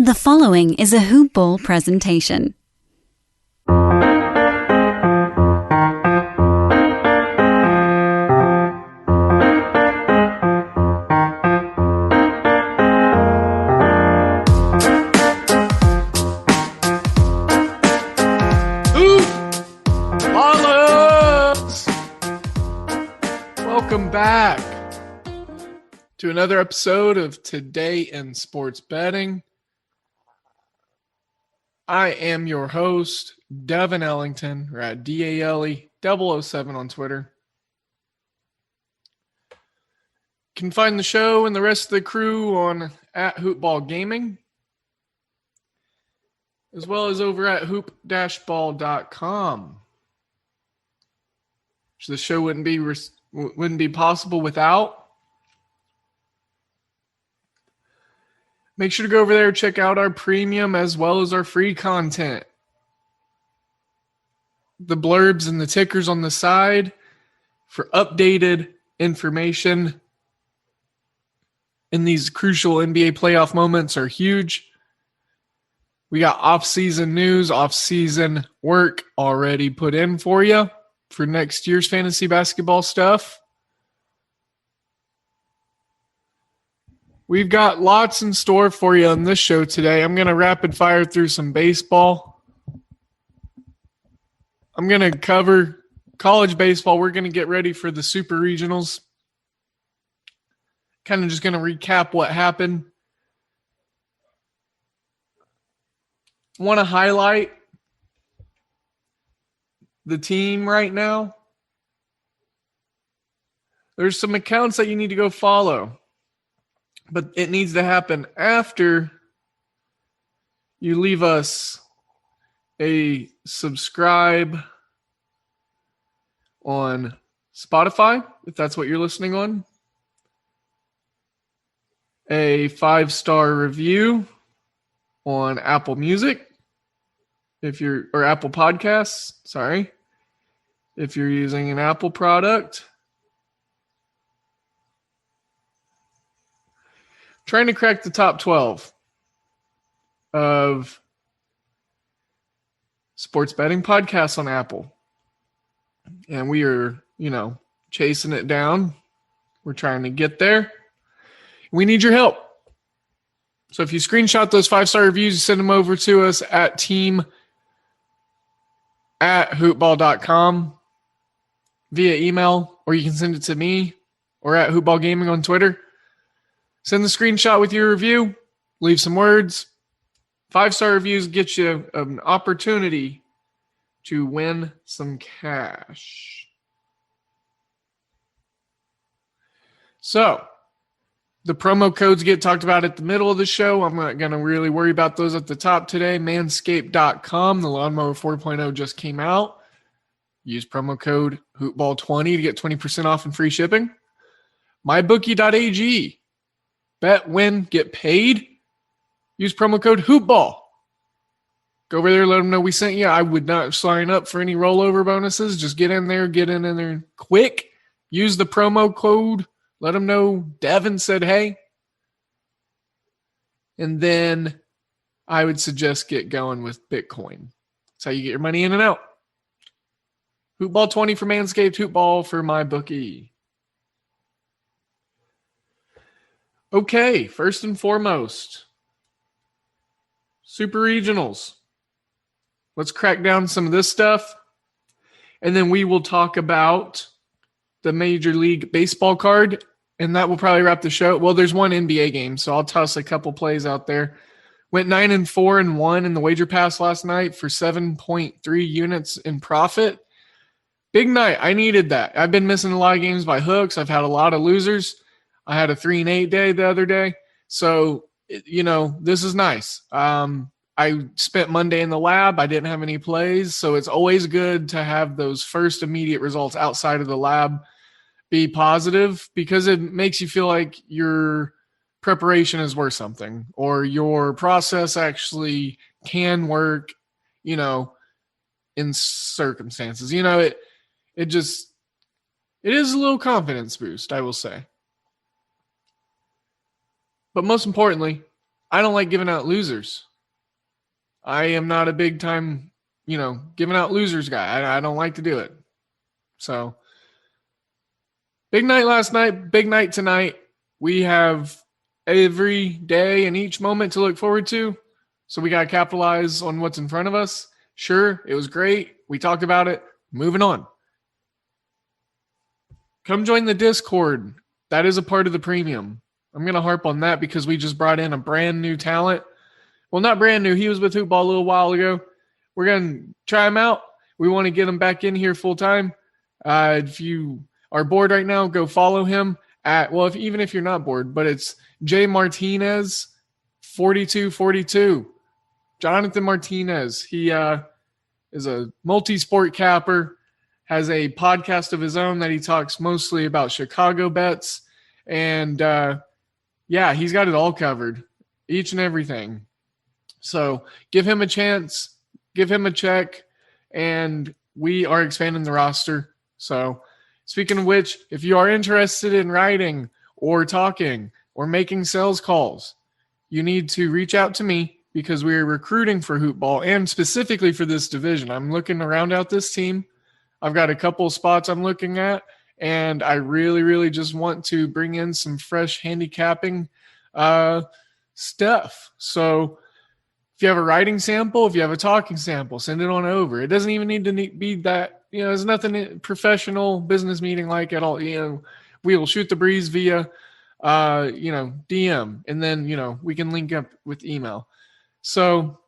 The following is a Hoop Ball presentation. Welcome back to another episode of Today in Sports Betting. I am your host, Devin Ellington, or at DALE007 on Twitter. You can find the show and the rest of the crew on at Hoopball Gaming, as well as over at hoop-ball.com. So the show wouldn't be possible without. Make sure to go over there, check out our premium as well as our free content. The blurbs and the tickers on the side for updated information in these crucial NBA playoff moments are huge. We got off-season news, off-season work already put in for you for next year's fantasy basketball stuff. We've got lots in store for you on this show today. I'm going to rapid fire through some baseball. I'm going to cover college baseball. We're going to get ready for the super regionals. Kind of just going to recap what happened. Want to highlight the team right now. There's some accounts that you need to go follow. But it needs to happen after you leave us a subscribe on Spotify, if that's what you're listening on. A 5-star review on Apple Music, or Apple Podcasts, sorry, if you're using an Apple product. Trying to crack the top 12 of sports betting podcasts on Apple. And we are, chasing it down. We're trying to get there. We need your help. So if you screenshot those 5-star reviews, you send them over to us at team@hoopball.com via email, or you can send it to me or at Hoopball Gaming on Twitter. Send the screenshot with your review. Leave some words. 5-star reviews get you an opportunity to win some cash. So, the promo codes get talked about at the middle of the show. I'm not going to really worry about those at the top today. Manscaped.com. The Lawnmower 4.0 just came out. Use promo code HoopBall20 to get 20% off and free shipping. MyBookie.ag. Bet, win, get paid. Use promo code HoopBall. Go over there, let them know we sent you. I would not sign up for any rollover bonuses. Just get in there quick. Use the promo code. Let them know Devin said hey. And then I would suggest get going with Bitcoin. That's how you get your money in and out. HoopBall20 for Manscaped, HoopBall for MyBookie. Okay, first and foremost, Super Regionals. Let's crack down some of this stuff, and then we will talk about the Major League Baseball card, and that will probably wrap the show. Well, there's one NBA game, so I'll toss a couple plays out there. Went 9-4-1 in the wager pass last night for 7.3 units in profit. Big night. I needed that. I've been missing a lot of games by hooks. I've had a lot of losers. I had a 3-8 day the other day. So, this is nice. I spent Monday in the lab. I didn't have any plays. So it's always good to have those first immediate results outside of the lab be positive, because it makes you feel like your preparation is worth something, or your process actually can work, in circumstances. It is a little confidence boost, I will say. But most importantly, I don't like giving out losers. I am not a big time, giving out losers guy. I don't like to do it. So, big night last night, big night tonight. We have every day and each moment to look forward to. So we got to capitalize on what's in front of us. Sure, it was great. We talked about it. Moving on. Come join the Discord. That is a part of the premium. I'm going to harp on that because we just brought in a brand new talent. Well, not brand new. He was with Hoopball a little while ago. We're going to try him out. We want to get him back in here full time. If you are bored right now, go follow him even if you're not bored, but it's J Martinez 4242. Jonathan Martinez. He is a multi-sport capper, has a podcast of his own that he talks mostly about Chicago bets. And he's got it all covered, each and everything. So give him a chance, give him a check, and we are expanding the roster. So speaking of which, if you are interested in writing or talking or making sales calls, you need to reach out to me because we are recruiting for Hoopball and specifically for this division. I'm looking to round out this team. I've got a couple of spots I'm looking at, and I really, really just want to bring in some fresh handicapping stuff. So if you have a writing sample, if you have a talking sample, send it on over. It doesn't even need to be that, there's nothing professional business meeting like at all. We will shoot the breeze via, DM, and then, we can link up with email. So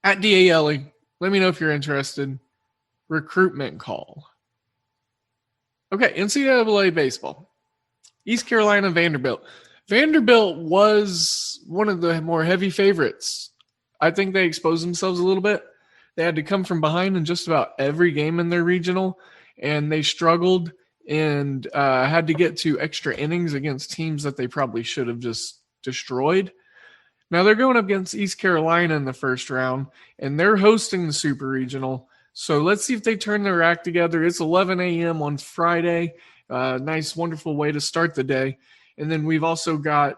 at DALE, let me know if you're interested. Recruitment call. Okay, NCAA baseball. East Carolina, Vanderbilt. Vanderbilt was one of the more heavy favorites. I think they exposed themselves a little bit. They had to come from behind in just about every game in their regional, and they struggled and had to get to extra innings against teams that they probably should have just destroyed. Now they're going up against East Carolina in the first round, and they're hosting the Super Regional. So let's see if they turn their act together. It's 11 a.m. on Friday. Nice, wonderful way to start the day. And then we've also got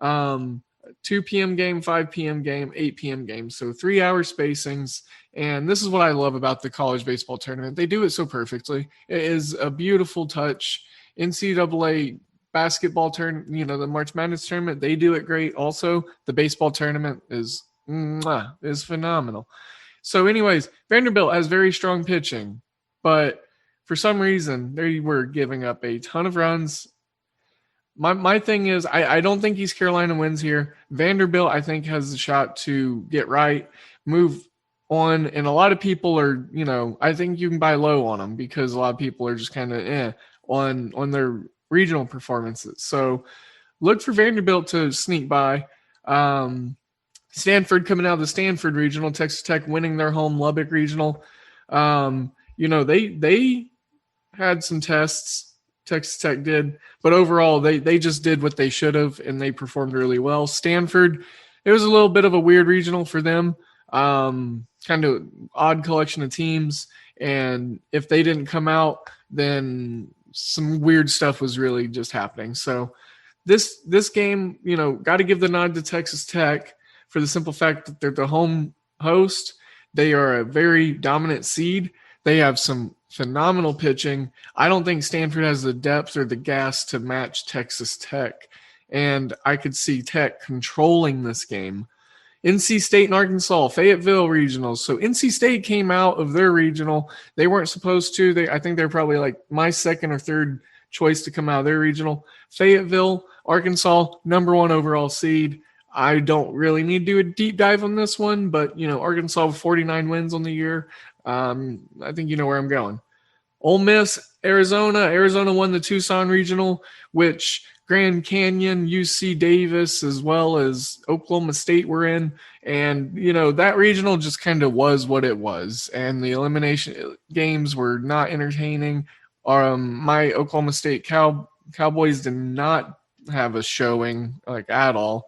2 p.m. game, 5 p.m. game, 8 p.m. game. So 3-hour spacings. And this is what I love about the college baseball tournament. They do it so perfectly. It is a beautiful touch. NCAA basketball tournament, the March Madness tournament, they do it great. Also, the baseball tournament is phenomenal. So anyways, Vanderbilt has very strong pitching, but for some reason they were giving up a ton of runs. My thing is, I don't think East Carolina wins here. Vanderbilt, I think, has the shot to get right, move on, and a lot of people are, I think you can buy low on them because a lot of people are just kind of on their regional performances. So look for Vanderbilt to sneak by. Stanford coming out of the Stanford Regional, Texas Tech winning their home Lubbock Regional. They had some tests, Texas Tech did, but overall they just did what they should have, and they performed really well. Stanford, it was a little bit of a weird regional for them, kind of odd collection of teams, and if they didn't come out, then some weird stuff was really just happening. So this game, got to give the nod to Texas Tech for the simple fact that they're the home host. They are a very dominant seed. They have some phenomenal pitching. I don't think Stanford has the depth or the gas to match Texas Tech, and I could see Tech controlling this game. NC State and Arkansas, Fayetteville regionals. So NC State came out of their regional. They weren't supposed to. I think they're probably like my second or third choice to come out of their regional. Fayetteville, Arkansas, number 1 overall seed. I don't really need to do a deep dive on this one, but, Arkansas with 49 wins on the year. I think you know where I'm going. Ole Miss, Arizona. Arizona won the Tucson Regional, which Grand Canyon, UC Davis, as well as Oklahoma State were in. And, that regional just kind of was what it was. And the elimination games were not entertaining. My Oklahoma State Cowboys did not have a showing at all.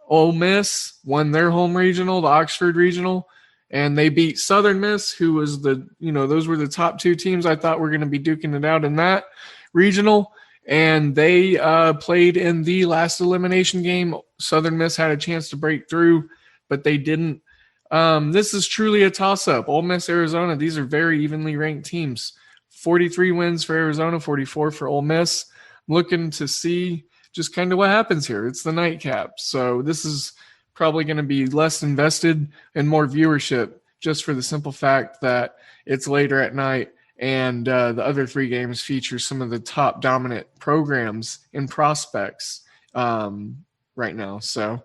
Ole Miss won their home regional, the Oxford Regional, and they beat Southern Miss, who was those were the top 2 teams I thought were going to be duking it out in that regional. and they played in the last elimination game. Southern Miss had a chance to break through, but they didn't. This is truly a toss-up. Ole Miss, Arizona, these are very evenly ranked teams. 43 wins for Arizona, 44 for Ole Miss. Looking to see just kind of what happens here. It's the nightcap. So this is probably going to be less invested and more viewership just for the simple fact that it's later at night and the other three games feature some of the top dominant programs and prospects right now. So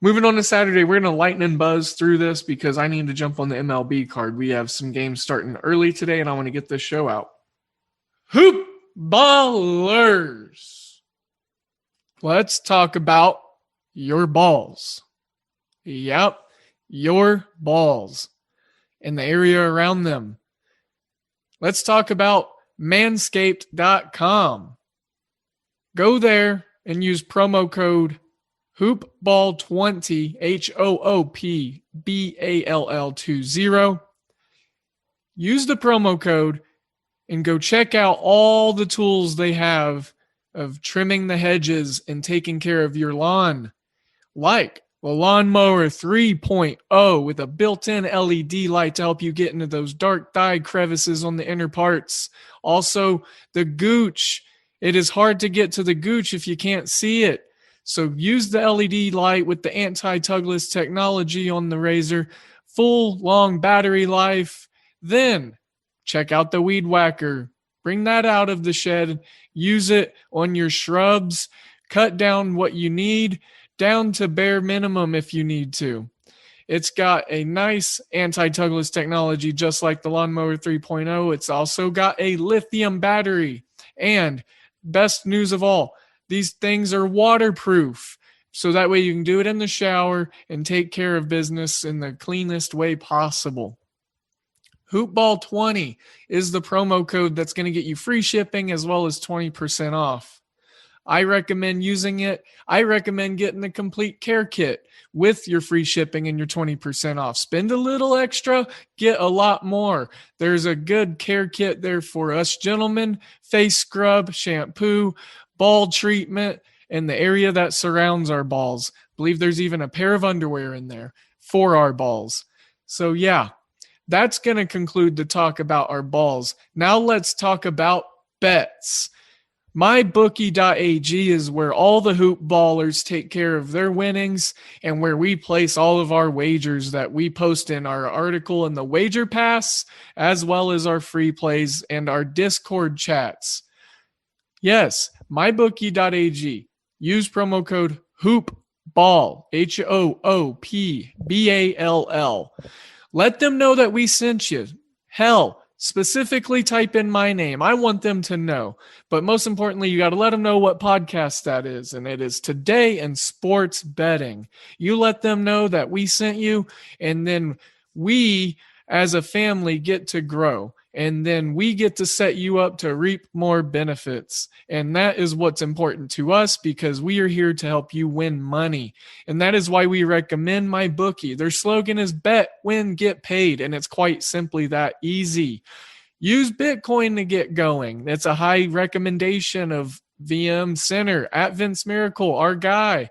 moving on to Saturday, we're going to lighten and buzz through this because I need to jump on the MLB card. We have some games starting early today, and I want to get this show out. Hoop ballers. Let's talk about your balls. Yep, your balls and the area around them. Let's talk about manscaped.com. Go there and use promo code hoopball20, HOOPBALL20. Use the promo code and go check out all the tools they have of trimming the hedges and taking care of your lawn, like the Lawnmower 3.0 with a built-in LED light to help you get into those dark dye crevices on the inner parts. Also, the Gooch. It is hard to get to the Gooch if you can't see it. So use the LED light with the anti-tugless technology on the razor, full long battery life. Then check out the Weed Whacker. Bring that out of the shed. Use it on your shrubs. Cut down what you need down to bare minimum if you need to. It's got a nice anti-tugless technology just like the Lawnmower 3.0. It's also got a lithium battery. And best news of all, these things are waterproof. So that way you can do it in the shower and take care of business in the cleanest way possible. Hoopball20 is the promo code that's going to get you free shipping as well as 20% off. I recommend using it. I recommend getting the complete care kit with your free shipping and your 20% off. Spend a little extra, get a lot more. There's a good care kit there for us gentlemen, face scrub, shampoo, ball treatment, and the area that surrounds our balls. I believe there's even a pair of underwear in there for our balls. So yeah, that's going to conclude the talk about our balls. Now let's talk about bets. MyBookie.ag is where all the hoop ballers take care of their winnings and where we place all of our wagers that we post in our article in the Wager Pass, as well as our free plays and our Discord chats. Yes, MyBookie.ag. Use promo code HOOPBALL, HOOPBALL. Let them know that we sent you. Hell, specifically type in my name. I want them to know. But most importantly, you got to let them know what podcast that is. And it is Today in Sports Betting. You let them know that we sent you, and then we as a family get to grow. And then we get to set you up to reap more benefits. And that is what's important to us because we are here to help you win money. And that is why we recommend MyBookie. Their slogan is bet, win, get paid. And it's quite simply that easy. Use Bitcoin to get going. It's a high recommendation of VM Center at Vince Miracle, our guy.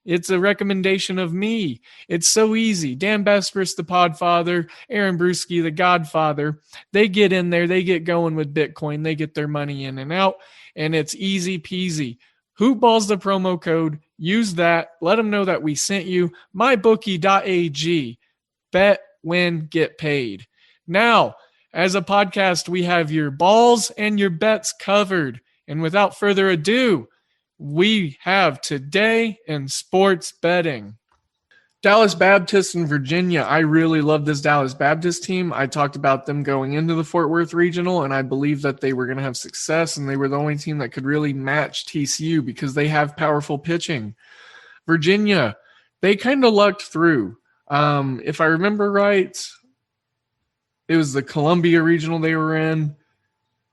It's a recommendation of me. It's so easy. Dan Bespris, the Podfather, Aaron Bruschi, the Godfather, they get in there, they get going with Bitcoin, they get their money in and out, and it's easy peasy. Hoopball's the promo code. Use that. Let them know that we sent you. MyBookie.ag. Bet, win, get paid. Now, as a podcast, we have your balls and your bets covered. And without further ado, we have Today in Sports Betting. Dallas Baptist in Virginia. I really love this Dallas Baptist team. I talked about them going into the Fort Worth Regional, and I believe that they were going to have success, and they were the only team that could really match TCU because they have powerful pitching. Virginia, they kind of lucked through. If I remember right, it was the Columbia Regional they were in,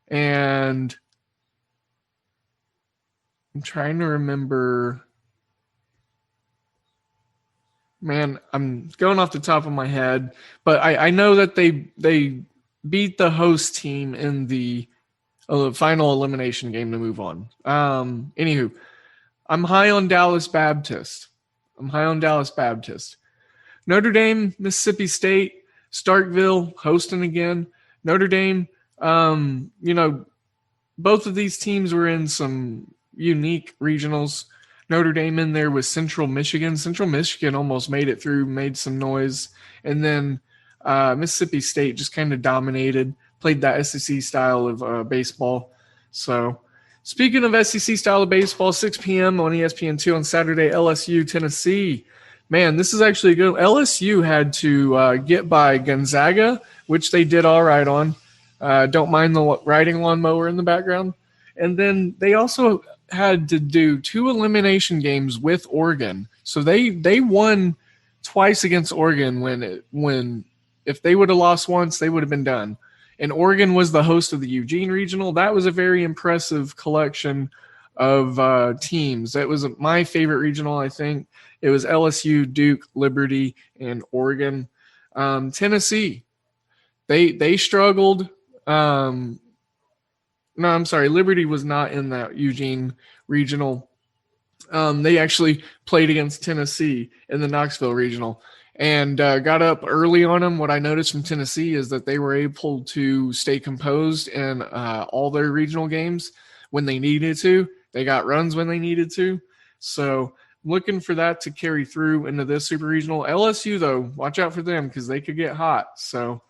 and I'm trying to remember. Man, I'm going off the top of my head, but I know that they beat the host team in the a final elimination game to move on. Anywho, I'm high on Dallas Baptist. Notre Dame, Mississippi State, Starkville hosting again. Notre Dame, both of these teams were in some unique regionals. Notre Dame in there with Central Michigan. Central Michigan almost made it through, made some noise. And then Mississippi State just kind of dominated, played that SEC style of baseball. So speaking of SEC style of baseball, 6 p.m. on ESPN2 on Saturday, LSU, Tennessee. Man, this is actually good. LSU had to get by Gonzaga, which they did all right on. Don't mind the riding lawnmower in the background. And then they also had to do 2 elimination games with Oregon. So they won twice against Oregon when if they would have lost once, they would have been done. And Oregon was the host of the Eugene Regional. That was a very impressive collection of teams. That was my favorite regional, I think. It was LSU, Duke, Liberty, and Oregon. Tennessee, they struggled. No, I'm sorry. Liberty was not in that Eugene Regional. They actually played against Tennessee in the Knoxville Regional and got up early on them. What I noticed from Tennessee is that they were able to stay composed in all their regional games when they needed to. They got runs when they needed to. So looking for that to carry through into this Super Regional. LSU, though, watch out for them because they could get hot. So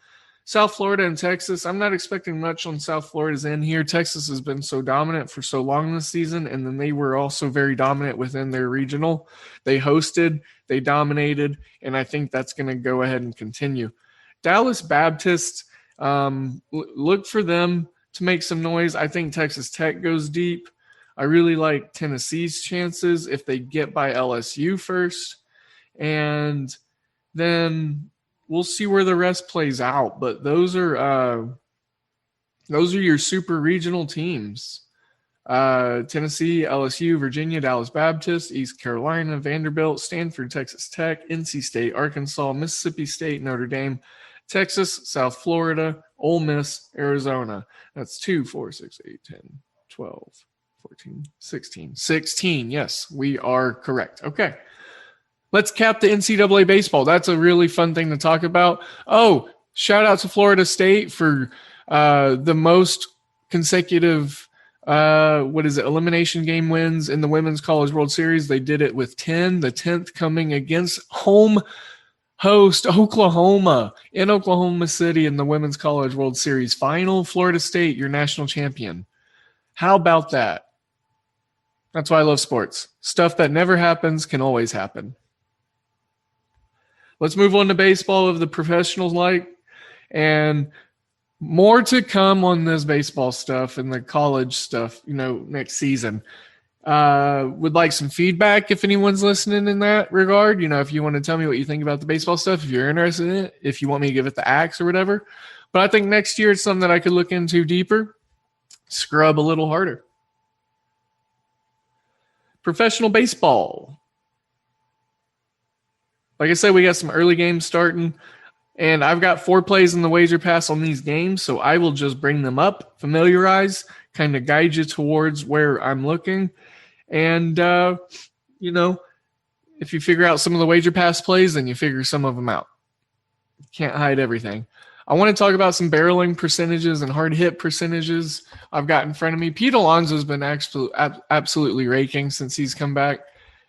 South Florida and Texas, I'm not expecting much on South Florida's end here. Texas has been so dominant for so long this season, and then they were also very dominant within their regional. They hosted, they dominated, and I think that's going to go ahead and continue. Dallas Baptist, look for them to make some noise. I think Texas Tech goes deep. I really like Tennessee's chances if they get by LSU first, and then we'll see where the rest plays out. But those are your super regional teams. Tennessee, LSU, Virginia, Dallas Baptist, East Carolina, Vanderbilt, Stanford, Texas Tech, NC State, Arkansas, Mississippi State, Notre Dame, Texas, South Florida, Ole Miss, Arizona. That's 2, 4, 6, 8, 10, 12, 14, 16. 16. Yes, we are correct. Okay. Let's cap the NCAA baseball. That's a really fun thing to talk about. Oh, shout out to Florida State for the most consecutive elimination game wins in the Women's College World Series. They did it with 10, the 10th coming against home host Oklahoma in Oklahoma City in the Women's College World Series final. Florida State, your national champion. How about that? That's why I love sports. Stuff that never happens can always happen. Let's move on to baseball of the professionals and more to come on this baseball stuff and the college stuff, next season. Would like some feedback if anyone's listening in that regard. If you want to tell me what you think about the baseball stuff, if you're interested in it, if you want me to give it the axe or whatever. But I think next year it's something that I could look into deeper, scrub a little harder. Professional baseball. Like I said, we got some early games starting, and I've got 4 plays in the wager pass on these games, so I will just bring them up, familiarize, kind of guide you towards where I'm looking. And, if you figure out some of the wager pass plays, then you figure some of them out. Can't hide everything. I want to talk about some barreling percentages and hard hit percentages I've got in front of me. Pete Alonso's been absolutely raking since he's come back.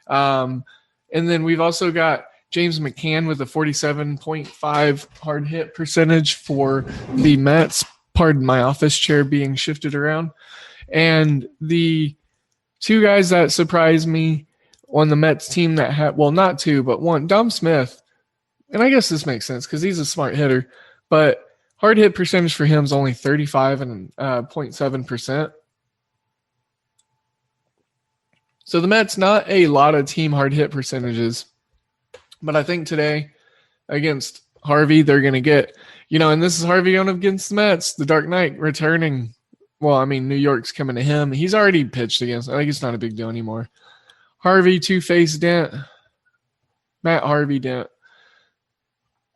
And then we've also got James McCann with a 47.5 hard hit percentage for the Mets. Pardon my office chair being shifted around. And the 2 guys that surprised me on the Mets team that had, well, not 2, but 1, Dom Smith. And I guess this makes sense because he's a smart hitter. But hard hit percentage for him is only 35.7%. So the Mets, not a lot of team hard hit percentages. But I think today against Harvey, they're going to get, and this is Harvey going against the Mets, the Dark Knight returning. Well, I mean, New York's coming to him. He's already pitched against. I think it's not a big deal anymore. Harvey, Two-Face Dent. Matt Harvey Dent.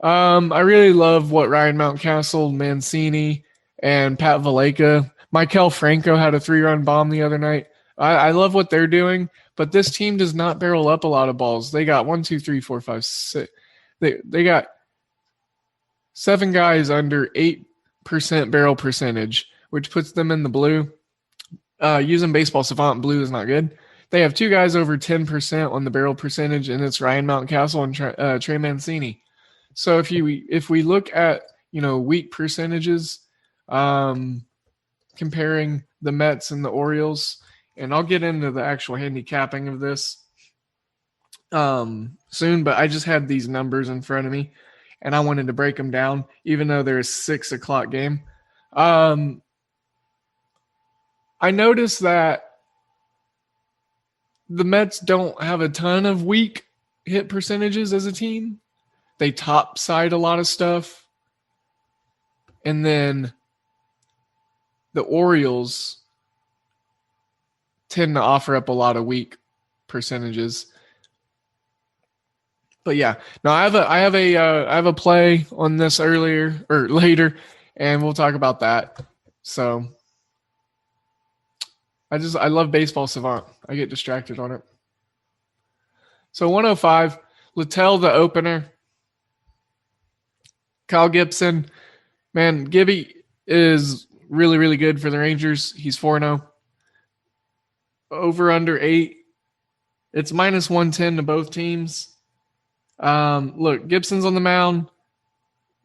I really love what Ryan Mountcastle, Mancini, and Pat Valaika Maikel Franco had a 3-run bomb the other night. I love what they're doing, but this team does not barrel up a lot of balls. They got 1, 2, 3, 4, 5, 6. They got 7 guys under 8% barrel percentage, which puts them in the blue. Using Baseball Savant, blue is not good. They have 2 guys over 10% on the barrel percentage, and it's Ryan Mountcastle and Trey Mancini. So if we look at weak percentages, comparing the Mets and the Orioles, and I'll get into the actual handicapping of this soon, but I just had these numbers in front of me, and I wanted to break them down, even though they're a 6:00 game. I noticed that the Mets don't have a ton of weak hit percentages as a team. They topside a lot of stuff. And then the Orioles tend to offer up a lot of weak percentages. But yeah, no, I have a play on this later, and we'll talk about that. So I love Baseball Savant. I get distracted on it. So 105, Littell, the opener. Kyle Gibson, man, Gibby is really, really good for the Rangers. He's 4-0. Over under 8. It's minus 110 to both teams. Look, Gibson's on the mound.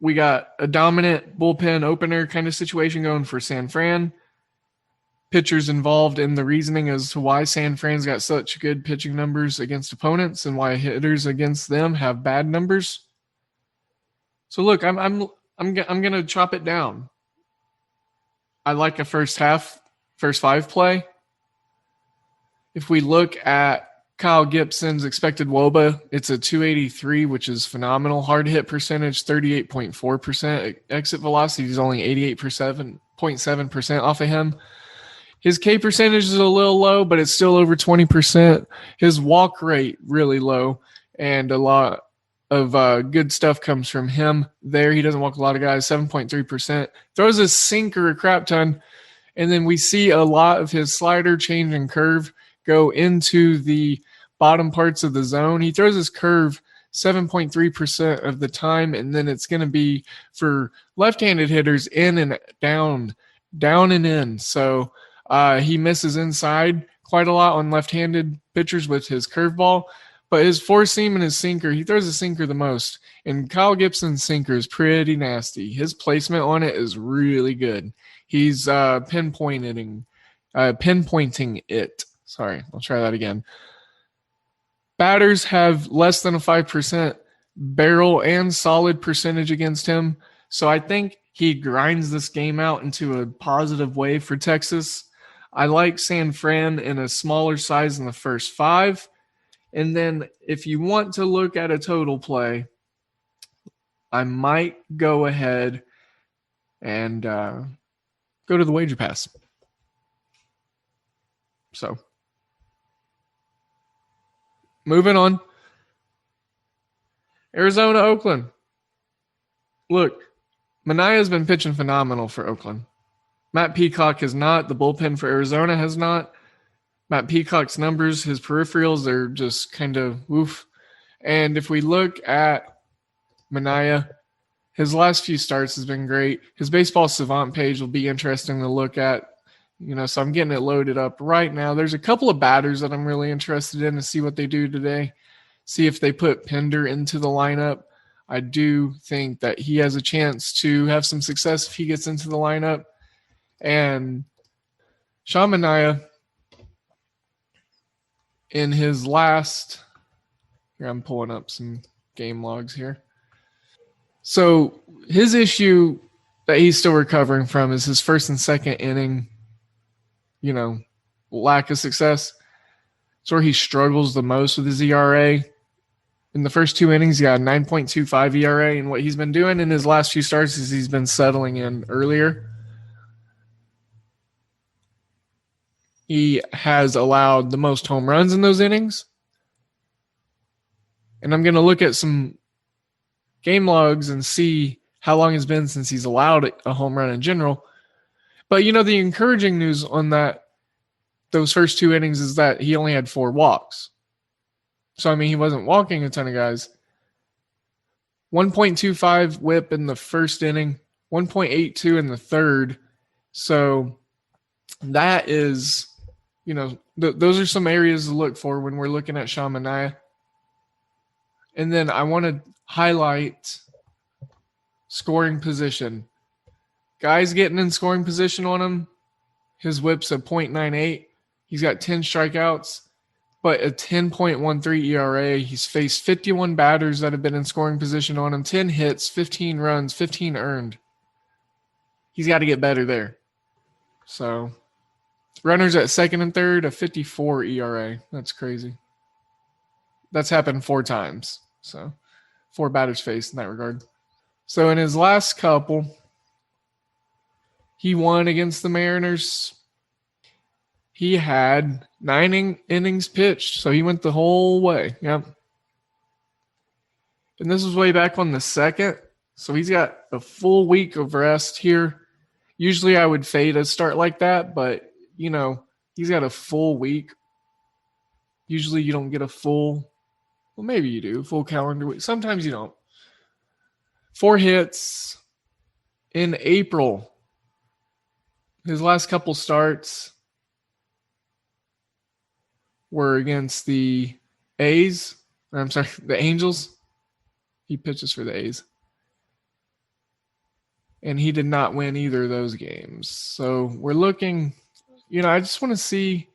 We got a dominant bullpen opener kind of situation going for San Fran. Pitchers involved in the reasoning as to why San Fran's got such good pitching numbers against opponents and why hitters against them have bad numbers. So look, I'm gonna chop it down. I like a first 5 play. If we look at Kyle Gibson's expected WOBA, it's a 283, which is phenomenal. Hard hit percentage, 38.4%. Exit velocity is only 88.7% off of him. His K percentage is a little low, but it's still over 20%. His walk rate, really low, and a lot of good stuff comes from him there. He doesn't walk a lot of guys, 7.3%. Throws a sinker a crap ton, and then we see a lot of his slider, change, and curve go into the bottom parts of the zone. He throws his curve 7.3% of the time, and then it's going to be for left-handed hitters in and down and in. So he misses inside quite a lot on left-handed pitchers with his curveball, but his four seam and his sinker, he throws the sinker the most. And Kyle Gibson's sinker is pretty nasty. His placement on it is really good. He's pinpointing it. Sorry, I'll try that again. Batters have less than a 5% barrel and solid percentage against him. So I think he grinds this game out into a positive way for Texas. I like San Fran in a smaller size in the first 5. And then if you want to look at a total play, I might go ahead and go to the wager pass. So moving on. Arizona, Oakland. Look, Manaea has been pitching phenomenal for Oakland. Matt Peacock has not. The bullpen for Arizona has not. Matt Peacock's numbers, his peripherals, they're just kind of woof. And if we look at Manaea, his last few starts has been great. His Baseball Savant page will be interesting to look at. So I'm getting it loaded up right now. There's a couple of batters that I'm really interested in to see what they do today. See if they put Pinder into the lineup. I do think that he has a chance to have some success if he gets into the lineup. And Sean Manaea, in his last, here I'm pulling up some game logs here. So his issue that he's still recovering from is his first and second inning, lack of success. It's where he struggles the most with his ERA. In the first 2 innings, he got a 9.25 ERA, and what he's been doing in his last few starts is he's been settling in earlier. He has allowed the most home runs in those innings. And I'm going to look at some game logs and see how long it's been since he's allowed a home run in general. But the encouraging news on those first 2 innings is that he only had 4 walks. So he wasn't walking a ton of guys. 1.25 whip in the first inning, 1.82 in the third. So that is, those are some areas to look for when we're looking at Ncaa Baseball. And then I want to highlight scoring position. Guys getting in scoring position on him, his whip's a .98. He's got 10 strikeouts, but a 10.13 ERA. He's faced 51 batters that have been in scoring position on him, 10 hits, 15 runs, 15 earned. He's got to get better there. So, runners at second and third, a 54 ERA. That's crazy. That's happened 4 times. So, 4 batters faced in that regard. So, in his last couple, he won against the Mariners. He had 9 innings pitched, so he went the whole way. Yep. And this was way back on the 2nd, so he's got a full week of rest here. Usually I would fade a start like that, but, he's got a full week. Usually you don't get a full, well, maybe you do, full calendar week. Sometimes you don't. 4 hits in April. His last couple starts were against the A's. I'm sorry, the Angels. He pitches for the A's. And he did not win either of those games. So we're looking, I just want to see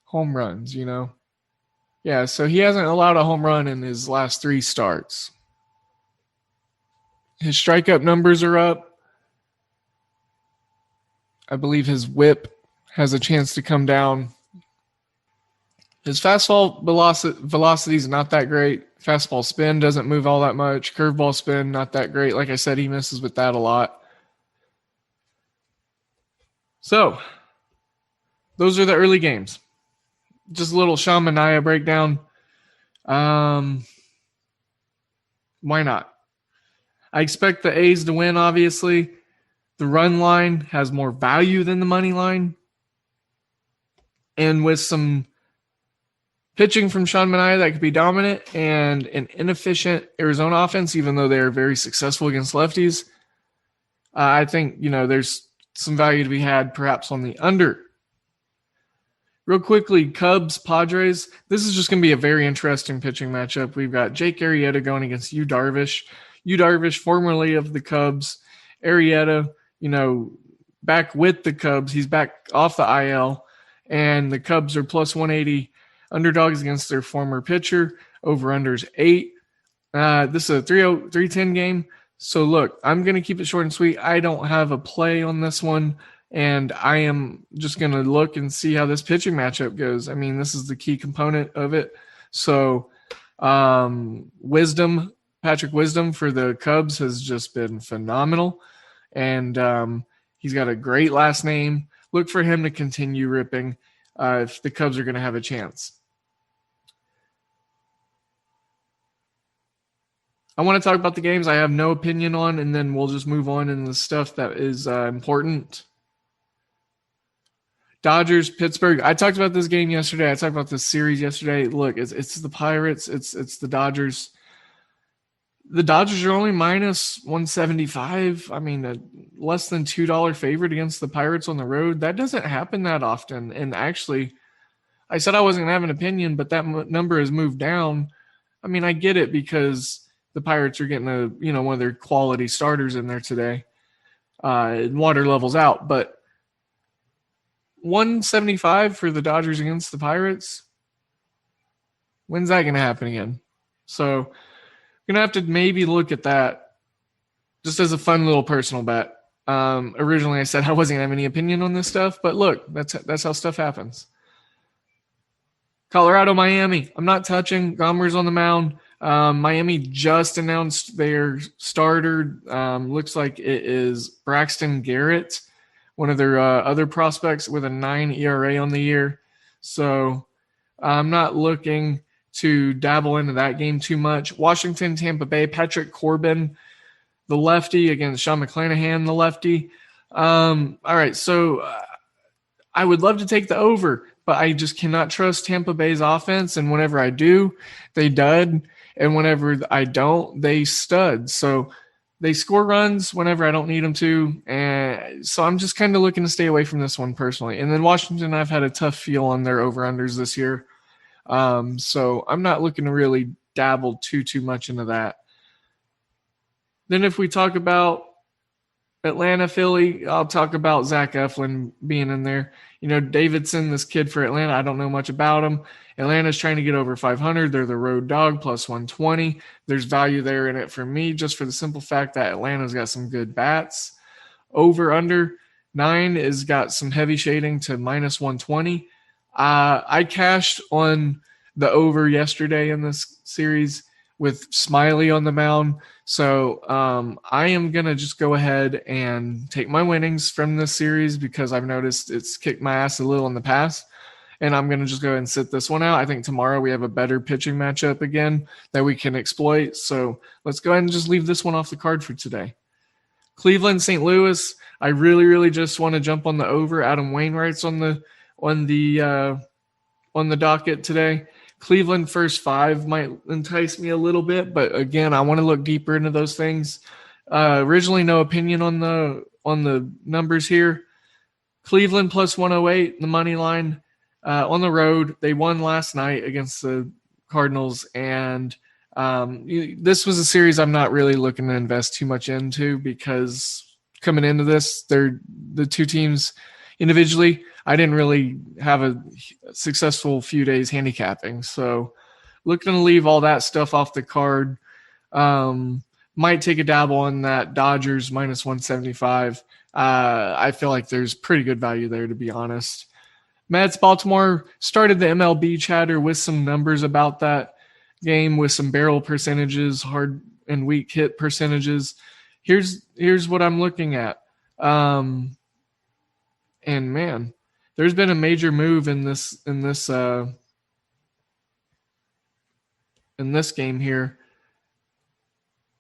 home runs, Yeah, so he hasn't allowed a home run in his last 3 starts. His strikeout numbers are up. I believe his whip has a chance to come down. His fastball velocity is not that great. Fastball spin doesn't move all that much. Curveball spin, not that great. Like I said, he misses with that a lot. So, those are the early games. Just a little Ncaa Baseball breakdown. Why not? I expect the A's to win, obviously. The run line has more value than the money line. And with some pitching from Ncaa Baseball that could be dominant and an inefficient Arizona offense, even though they are very successful against lefties, I think, there's some value to be had perhaps on the under. Real quickly, Cubs, Padres. This is just going to be a very interesting pitching matchup. We've got Jake Arrieta going against Yu Darvish. Yu Darvish, formerly of the Cubs. Arrieta, back with the Cubs. He's back off the IL. And the Cubs are plus 180 underdogs against their former pitcher. Over-unders 8. This is a 310 game. So, look, I'm going to keep it short and sweet. I don't have a play on this one. And I am just going to look and see how this pitching matchup goes. This is the key component of it. So, Patrick Wisdom for the Cubs has just been phenomenal. And he's got a great last name. Look for him to continue ripping if the Cubs are going to have a chance. I want to talk about the games I have no opinion on, and then we'll just move on in the stuff that is important. Dodgers, Pittsburgh. I talked about this game yesterday. I talked about this series yesterday. Look, it's the Pirates. It's the Dodgers. The Dodgers are only minus 175. Less than $2 favorite against the Pirates on the road. That doesn't happen that often. And actually, I said I wasn't going to have an opinion, but that number has moved down. I get it because the Pirates are getting one of their quality starters in there today. Water levels out, but 175 for the Dodgers against the Pirates. When's that going to happen again? So going to have to maybe look at that just as a fun little personal bet. Originally I said I wasn't going to have any opinion on this stuff, but look, that's how stuff happens. Colorado, Miami. I'm not touching. Gomer's on the mound. Miami just announced their starter. Looks like it is Braxton Garrett, one of their other prospects with a 9 ERA on the year. So I'm not looking to dabble into that game too much. Washington, Tampa Bay, Patrick Corbin, the lefty against Sean McClanahan, the lefty. All right, so I would love to take the over, but I just cannot trust Tampa Bay's offense. And whenever I do, they dud. And whenever I don't, they stud. So they score runs whenever I don't need them to. And so I'm just kind of looking to stay away from this one personally. And then Washington, I've had a tough feel on their over-unders this year. So I'm not looking to really dabble too much into that. Then if we talk about Atlanta, Philly, I'll talk about Zach Eflin being in there. You know, Davidson, this kid for Atlanta, I don't know much about him. Atlanta's trying to get over 500. They're the road dog, plus 120. There's value there in it for me, just for the simple fact that Atlanta's got some good bats. Over under 9 is got some heavy shading to minus 120. I cashed on the over yesterday in this series with Smiley on the mound. So I am going to just go ahead and take my winnings from this series because I've noticed it's kicked my ass a little in the past. And I'm going to just go ahead and sit this one out. I think tomorrow we have a better pitching matchup again that we can exploit. So let's go ahead and just leave this one off the card for today. Cleveland, St. Louis. I really just want to jump on the over. Adam Wainwright's on the docket today. Cleveland first 5 might entice me a little bit, but again, I want to look deeper into those things. Originally, no opinion on the numbers here. Cleveland plus 108, the money line on the road. They won last night against the Cardinals, and this was a series I'm not really looking to invest too much into because coming into this, they're the two teams individually. I didn't really have a successful few days handicapping. So looking to leave all that stuff off the card. Might take a dabble on that Dodgers minus 175. I feel like there's pretty good value there, to be honest. Mets, Baltimore started the MLB chatter with some numbers about that game with some barrel percentages, hard and weak hit percentages. Here's what I'm looking at. And man, there's been a major move in this game here.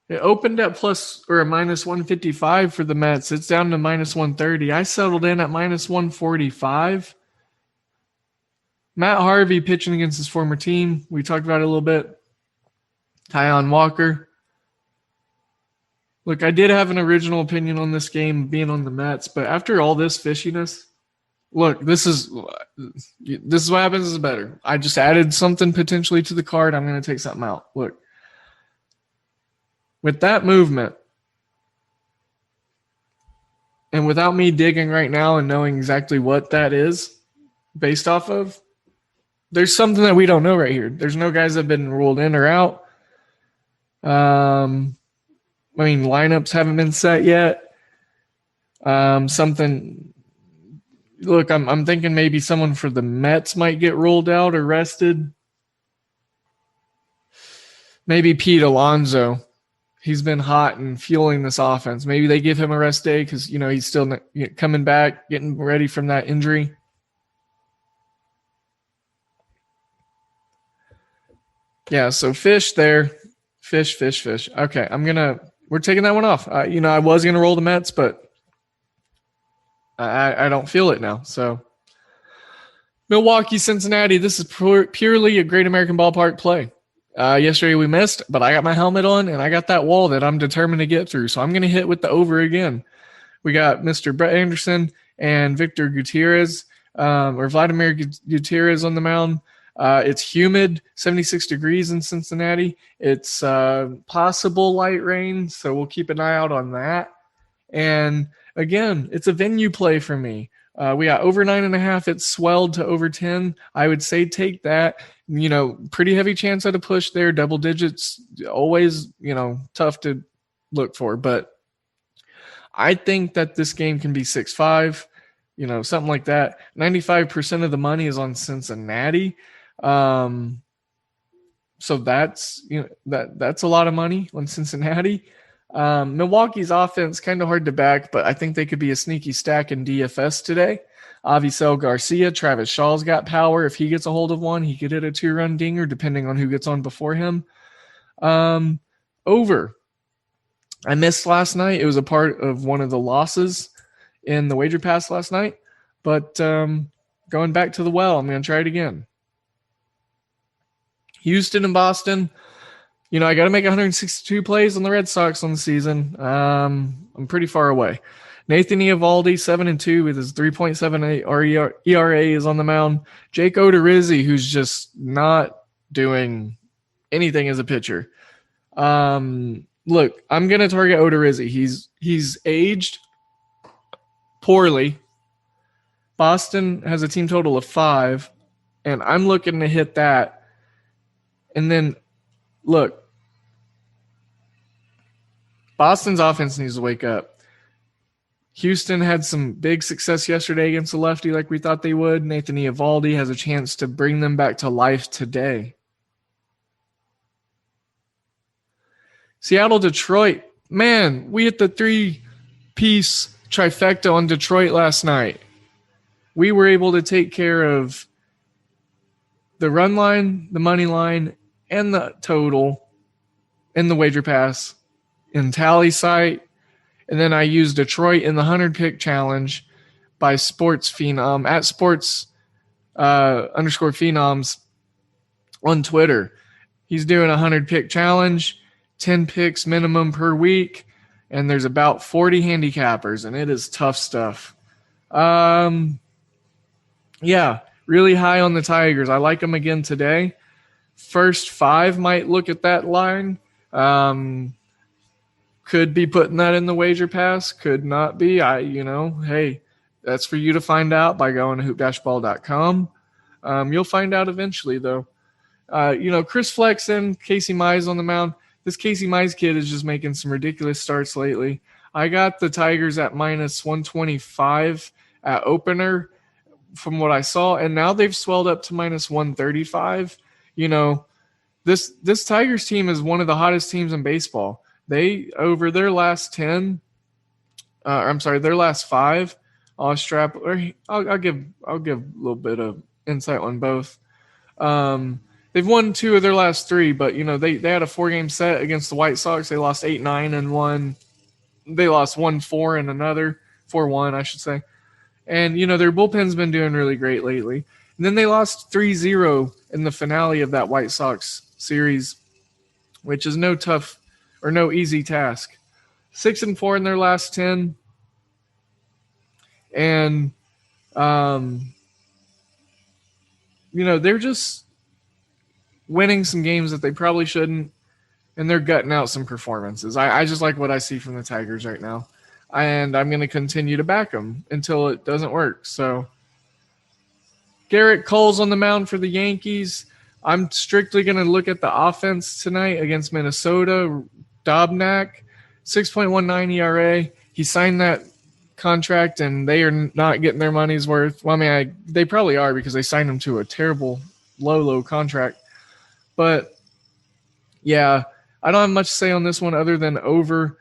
It opened at plus or a minus 155 for the Mets. It's down to minus 130. I settled in at minus 145. Matt Harvey pitching against his former team. We talked about it a little bit. Tyon Walker. Look, I did have an original opinion on this game being on the Mets, but after all this fishiness, look, this is what happens is better. I just added something potentially to the card. I'm going to take something out. Look, with that movement, and without me digging right now and knowing exactly what that is based off of, there's something that we don't know right here. There's no guys that have been ruled in or out. Lineups haven't been set yet. Look, I'm thinking maybe someone for the Mets might get ruled out or rested. Maybe Pete Alonso. He's been hot and fueling this offense. Maybe they give him a rest day because, he's still coming back, getting ready from that injury. Yeah, so fish there. Fish. Okay, we're taking that one off. I was going to roll the Mets, but I don't feel it now. So Milwaukee, Cincinnati, this is purely a Great American Ballpark play. Yesterday we missed, but I got my helmet on and I got that wall that I'm determined to get through. So I'm going to hit with the over again. We got Mr. Brett Anderson and Victor Gutierrez, or Vladimir Gutierrez on the mound. It's humid, 76 degrees in Cincinnati. It's possible light rain, so we'll keep an eye out on that. And again, it's a venue play for me. We got over 9.5. It's swelled to over 10. I would say take that. Pretty heavy chance at a push there. Double digits, always, tough to look for. But I think that this game can be 6-5, something like that. 95% of the money is on Cincinnati. So that's that's a lot of money on Cincinnati. Milwaukee's offense kind of hard to back, but I think they could be a sneaky stack in DFS today. Avisel Garcia, Travis Shaw's got power. If he gets a hold of one, he could hit a 2-run dinger depending on who gets on before him. Over. I missed last night. It was a part of one of the losses in the wager pass last night. But going back to the well, I'm going to try it again. Houston and Boston. I got to make 162 plays on the Red Sox on the season. I'm pretty far away. Nathan Eovaldi, 7-2 with his 3.78 ERA is on the mound. Jake Odorizzi, who's just not doing anything as a pitcher. Look, I'm going to target Odorizzi. He's aged poorly. Boston has a team total of 5, and I'm looking to hit that. And then, look, Boston's offense needs to wake up. Houston had some big success yesterday against the lefty like we thought they would. Nathan Eovaldi has a chance to bring them back to life today. Seattle, Detroit. Man, we hit the 3-piece trifecta on Detroit last night. We were able to take care of the run line, the money line, and the total in the wager pass in tally site. And then I used Detroit in the 100-pick challenge by Sports Phenom at sports _phenoms on Twitter. He's doing a 100-pick challenge, 10 picks minimum per week, and there's about 40 handicappers, and it is tough stuff. Yeah, really high on the Tigers. I like them again today. First 5 might look at that line. Could be putting that in the wager pass. Could not be. Hey, that's for you to find out by going to hoop-ball.com. You'll find out eventually, though. Chris Flexen, Casey Mize on the mound. This Casey Mize kid is just making some ridiculous starts lately. I got the Tigers at minus 125 at opener from what I saw, and now they've swelled up to minus 135. This Tigers team is one of the hottest teams in baseball. They, over their last 10, their last 5, I'll give a little bit of insight on both. They've won 2 of their last 3, but they had a 4-game set against the White Sox. They lost 8-9 in one. They lost 1-4 in another, 4-1, I should say. And their bullpen's been doing really great lately. And then they lost 3-0 in the finale of that White Sox series, which is no easy task. 6-4 in their last 10. And, they're just winning some games that they probably shouldn't, and they're gutting out some performances. I just like what I see from the Tigers right now, and I'm going to continue to back them until it doesn't work. So Garrett Cole's on the mound for the Yankees. I'm strictly going to look at the offense tonight against Minnesota. Dobnak, 6.19 ERA. He signed that contract, and they are not getting their money's worth. Well, they probably are because they signed him to a terrible low contract. But, yeah, I don't have much to say on this one other than over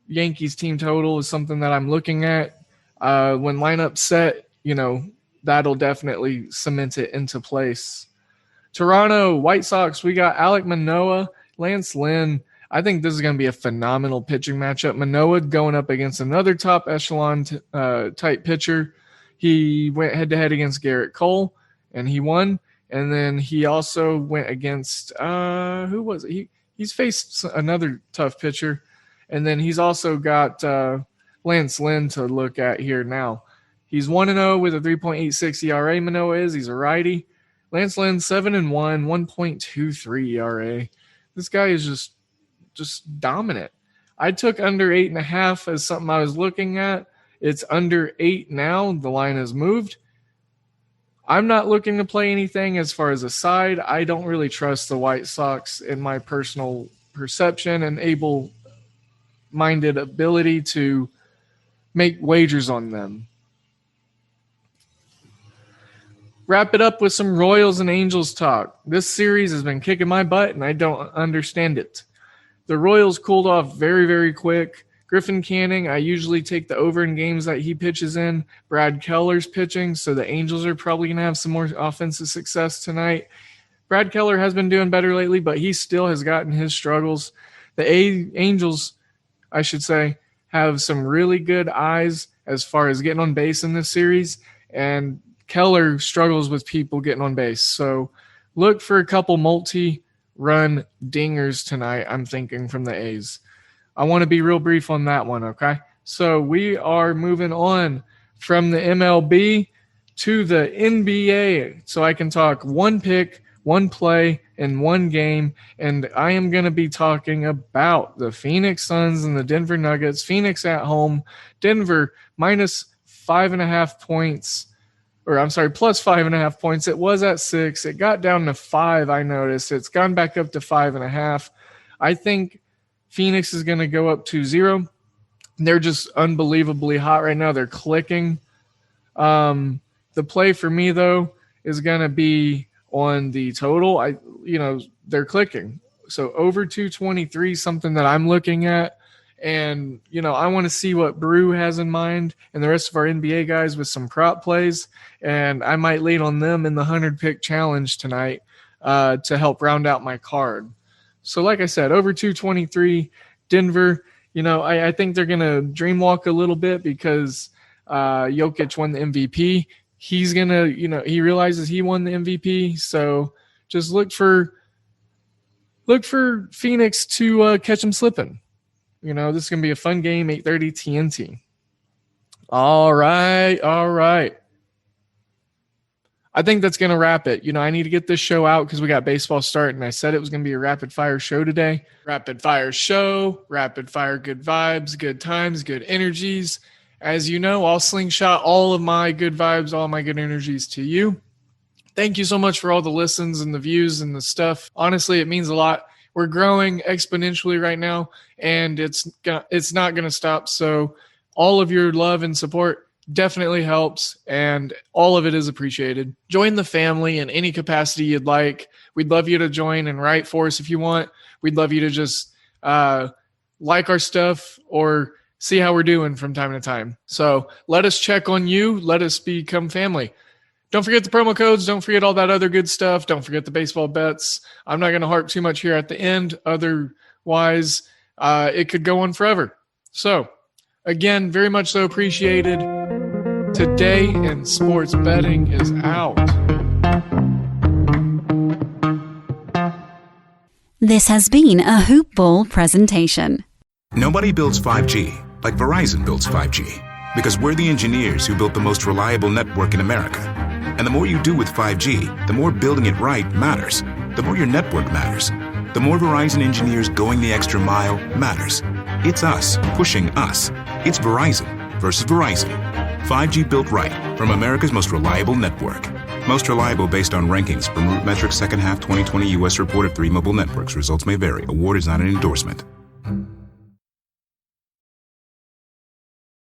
Yankees team total is something that I'm looking at. When lineup set, that'll definitely cement it into place. Toronto White Sox, we got Alek Manoah, Lance Lynn. I think this is going to be a phenomenal pitching matchup. Manoah going up against another top echelon type pitcher. He went head-to-head against Garrett Cole, and he won. And then he also went against who was it? He's faced another tough pitcher. And then he's also got Lance Lynn to look at here now. He's 1-0 with a 3.86 ERA. Manoah is. He's a righty. Lance Lynn 7-1, 1.23 ERA. This guy is just dominant. I took under 8.5 as something I was looking at. It's under 8 now. The line has moved. I'm not looking to play anything as far as a side. I don't really trust the White Sox in my personal perception and able-minded ability to make wagers on them. Wrap it up with some Royals and Angels talk. This series has been kicking my butt, and I don't understand it. The Royals cooled off very, very quick. Griffin Canning, I usually take the over in games that he pitches in. Brad Keller's pitching, so the Angels are probably going to have some more offensive success tonight. Brad Keller has been doing better lately, but he still has gotten his struggles. The Angels, I should say, have some really good eyes as far as getting on base in this series, and Keller struggles with people getting on base. So look for a couple multi-run dingers tonight, I'm thinking, from the A's. I want to be real brief on that one, okay? So we are moving on from the MLB to the NBA, so I can talk one pick, one play, and one game, and I am going to be talking about the Phoenix Suns and the Denver Nuggets. Phoenix at home, Denver minus 5.5 points, plus 5.5 points. It was at 6. It got down to 5, I noticed. It's gone back up to 5.5. I think Phoenix is going to go up 2-0. They're just unbelievably hot right now. They're clicking. The play for me, though, is going to be on the total. They're clicking. So over 223, something that I'm looking at. And, I want to see what Brew has in mind and the rest of our NBA guys with some prop plays. And I might lean on them in the 100-pick challenge tonight to help round out my card. So like I said, over 223, Denver, I think they're going to dreamwalk a little bit because Jokic won the MVP. He's going to, he realizes he won the MVP. So just look for Phoenix to catch him slipping. This is going to be a fun game, 8:30 TNT. All right. I think that's going to wrap it. I need to get this show out because we got baseball starting. I said it was going to be a rapid-fire show today. Rapid-fire show, rapid-fire good vibes, good times, good energies. As you know, I'll slingshot all of my good vibes, all my good energies to you. Thank you so much for all the listens and the views and the stuff. Honestly, it means a lot. We're growing exponentially right now, and it's not going to stop. So all of your love and support definitely helps, and all of it is appreciated. Join the family in any capacity you'd like. We'd love you to join and write for us if you want. We'd love you to just like our stuff or see how we're doing from time to time. So let us check on you. Let us become family. Don't forget the promo codes. Don't forget all that other good stuff. Don't forget the baseball bets. I'm not going to harp too much here at the end. Otherwise, it could go on forever. So, again, very much so appreciated. Today in sports betting is out. This has been a Hoop Ball presentation. Nobody builds 5G like Verizon builds 5G because we're the engineers who built the most reliable network in America. And the more you do with 5G, the more building it right matters. The more your network matters. The more Verizon engineers going the extra mile matters. It's us pushing us. It's Verizon versus Verizon. 5G built right from America's most reliable network. Most reliable based on rankings from RootMetrics second half 2020 U.S. report of 3 mobile networks. Results may vary. Award is not an endorsement.